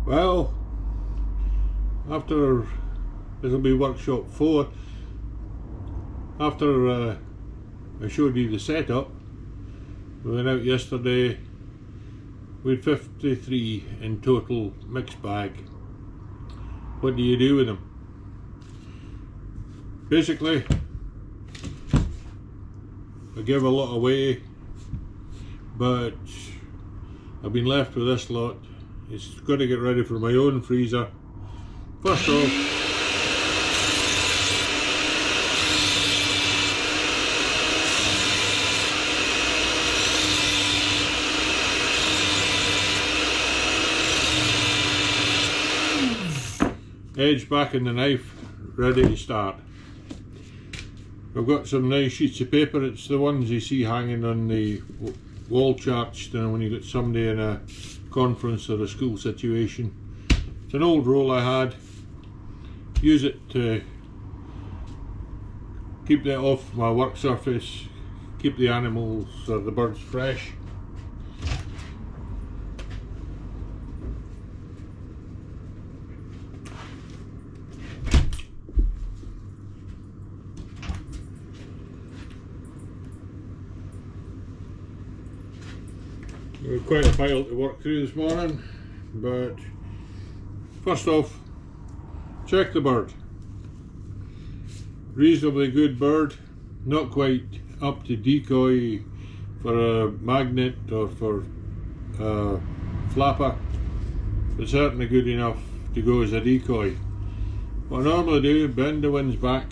Well, after this will be workshop 4. After I showed you the setup, we went out yesterday. We had 53 in total mixed bag. What do you do with them? Basically, I give a lot away, but I've been left with this lot. It's got to get ready for my own freezer. First off, edge back in the knife, ready to start. I've got some nice sheets of paper. It's the ones you see hanging on the wall charts, you know, when you get somebody in a conference or a school situation. It's an old roll I had. Use it to keep that off my work surface, keep the animals or the birds fresh. We've got quite a pile to work through this morning, but first off, check the bird. Reasonably good bird, not quite up to decoy for a magnet or for a flapper, but certainly good enough to go as a decoy. What I normally do, bend the wings back,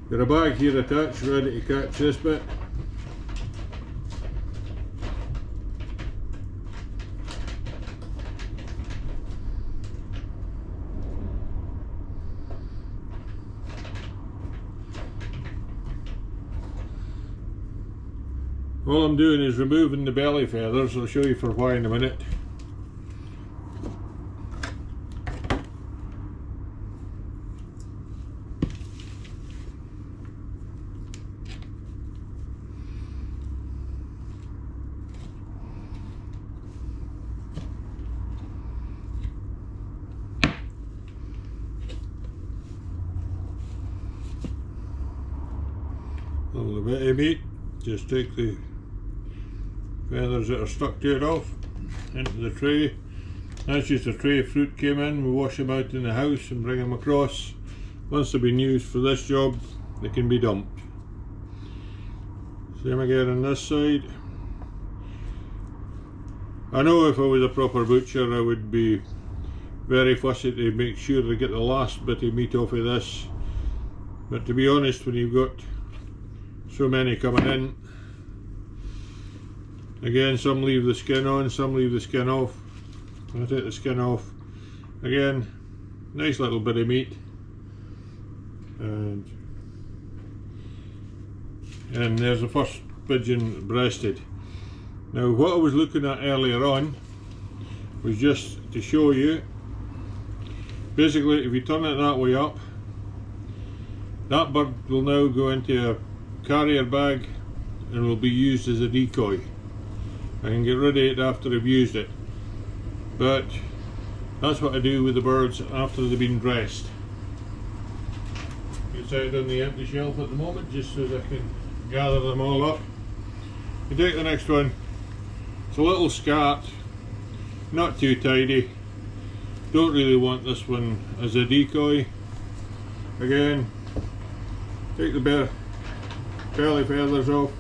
got a bag here attached ready to catch this bit. All I'm doing is removing the belly feathers. I'll show you for why in a minute. A little bit of meat, just take the feathers that are stuck to it off into the tray. That's just a tray of fruit came in. We wash them out in the house and bring them across. Once they've been used for this job, they can be dumped. Same again on this side. I know if I was a proper butcher I would be very fussy to make sure I get the last bit of meat off of this, but to be honest, when you've got so many coming in, again, some leave the skin on, some leave the skin off. I'll take the skin off. Again, nice little bit of meat. And there's the first pigeon breasted. Now what I was looking at earlier on was just to show you, basically if you turn it that way up, that bird will now go into a carrier bag and will be used as a decoy. I can get rid of it after I've used it, but that's what I do with the birds after they've been dressed. It's out on the empty shelf at the moment just so that I can gather them all up. You take the next one. It's a little scat, not too tidy. Don't really want this one as a decoy. Again, take the belly feathers off.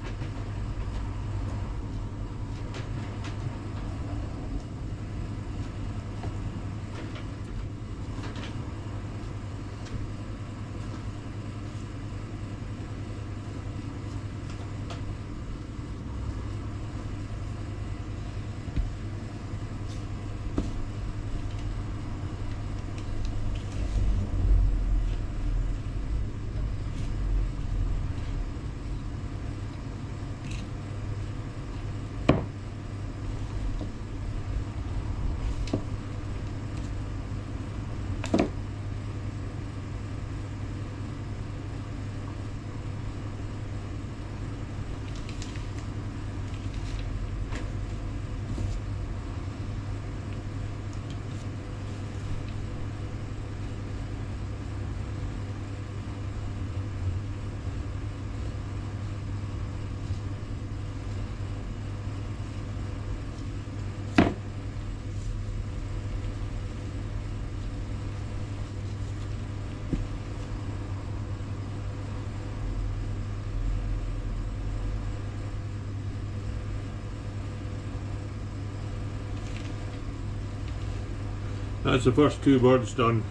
That's the first 2 birds done.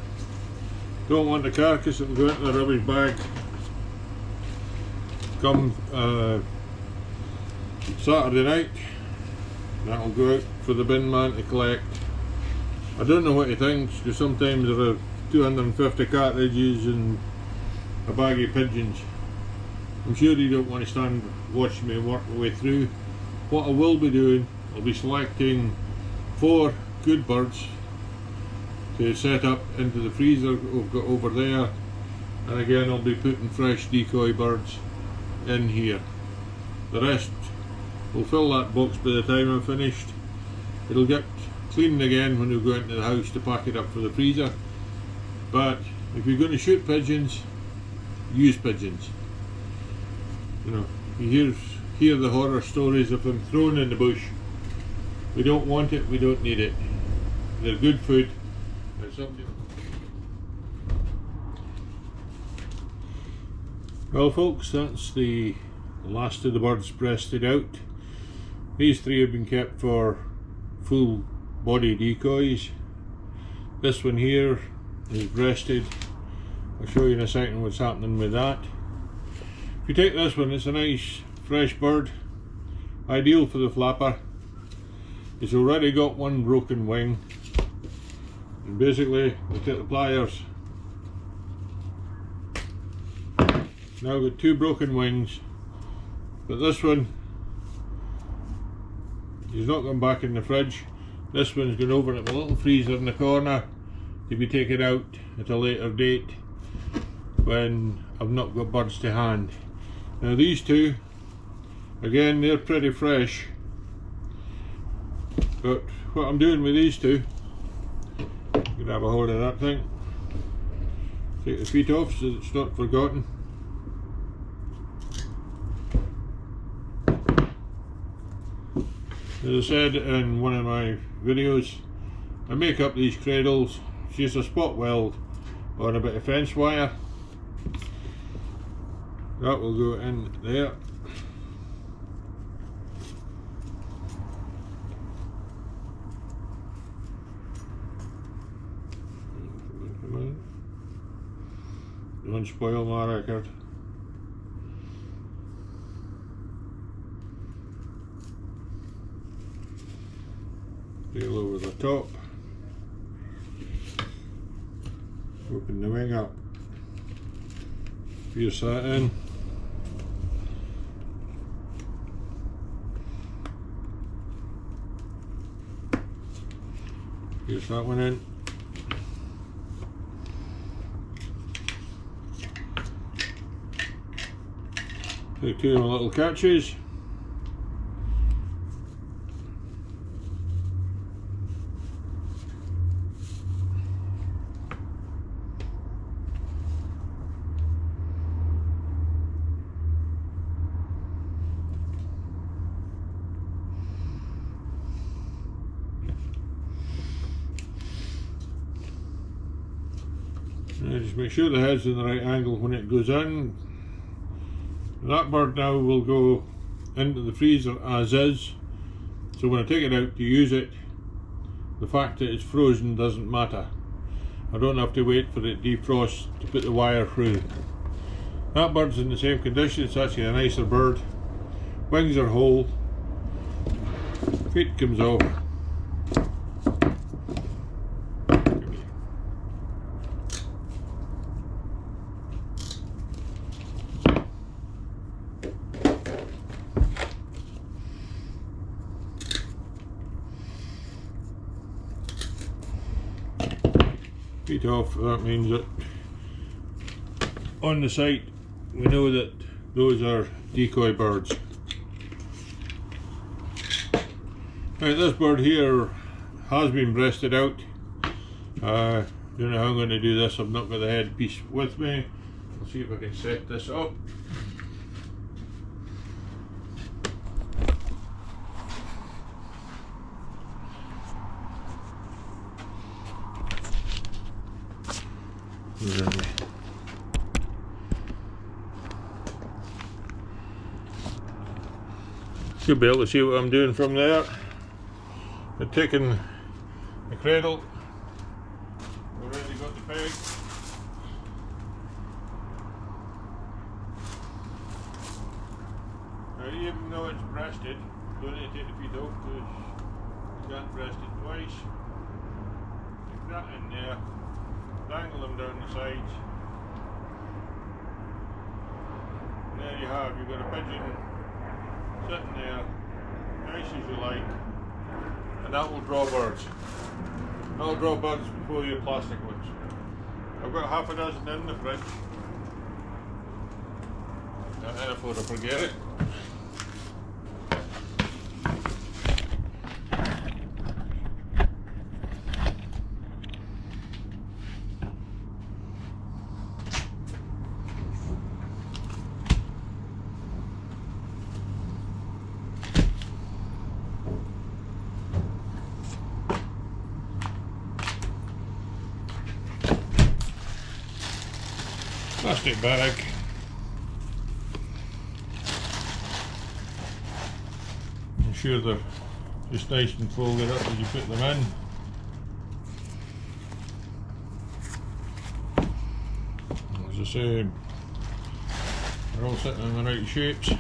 Don't want the carcass, it'll go into the rubbish bag. Come Saturday night, that'll go out for the bin man to collect. I don't know what he thinks, because sometimes there are 250 cartridges and a bag of pigeons. I'm sure you don't want to stand watching me work my way through. What I will be doing, I'll be selecting 4 good birds to set up into the freezer we've got over there, and again I'll be putting fresh decoy birds in here. The rest will fill that box by the time I'm finished. It'll get cleaned again when we go into the house to pack it up for the freezer. But if you're going to shoot pigeons, use pigeons. You know, you hear the horror stories of them thrown in the bush. We don't want it, we don't need it. They're good food. Well folks, that's the last of the birds breasted out. These 3 have been kept for full body decoys. This one here is breasted. I'll show you in a second what's happening with that. If you take this one, it's a nice fresh bird, ideal for the flapper. It's already got 1 broken wing, and basically we take the pliers. Now I've got 2 broken wings, but this one he's not going back in the fridge. This one's going over at the little freezer in the corner to be taken out at a later date when I've not got birds to hand. Now these 2, again, they're pretty fresh, but what I'm doing with these 2, grab a hold of that thing, take the feet off so it's not forgotten. As I said in one of my videos, I make up these cradles. It's just a spot weld on a bit of fence wire. That will go in there. Don't spoil my record. Peel over the top, open the wing up, pierce that in, pierce that one in, take 2 of my little catches. Just make sure the head's in the right angle when it goes in. That bird now will go into the freezer as is, so when I take it out to use it, the fact that it's frozen doesn't matter. I don't have to wait for it to defrost to put the wire through. That bird's in the same condition. It's actually a nicer bird. Wings are whole, feet comes off. Feet off, that means that on the site we know that those are decoy birds. Right, this bird here has been breasted out. Don't know how I'm going to do this. I've not got the headpiece with me. I'll see if I can set this up. Should be able to see what I'm doing from there. I'm taking the cradle, breasted. Don't need to take the feet off because you can't breast it twice. Stick that in there, dangle them down the sides. And there you have, you've got a pigeon sitting there, nice as you like, and that will draw birds. That will draw birds before your plastic ones. I've got half a dozen in the fridge. And then if I forget it. Plastic bag. Ensure they're just nice and folded up as you put them in. As I say, they're all sitting in the right shapes.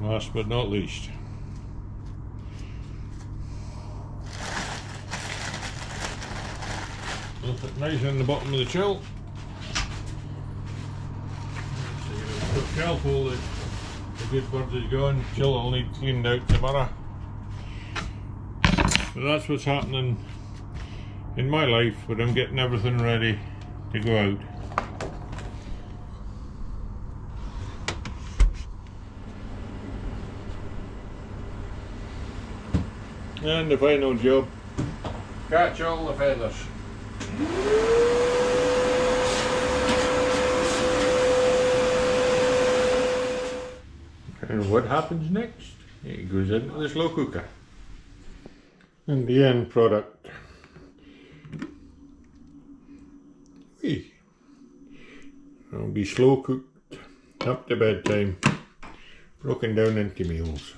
Last but not least, put it nice in the bottom of the chill. So you're going to be careful that the good bird is gone. Chill will need cleaned out tomorrow. But that's what's happening in my life when I'm getting everything ready to go out. And the final job, catch all the feathers. And what happens next? It goes into the slow cooker. And the end product. It'll be slow cooked up to bedtime, broken down into meals.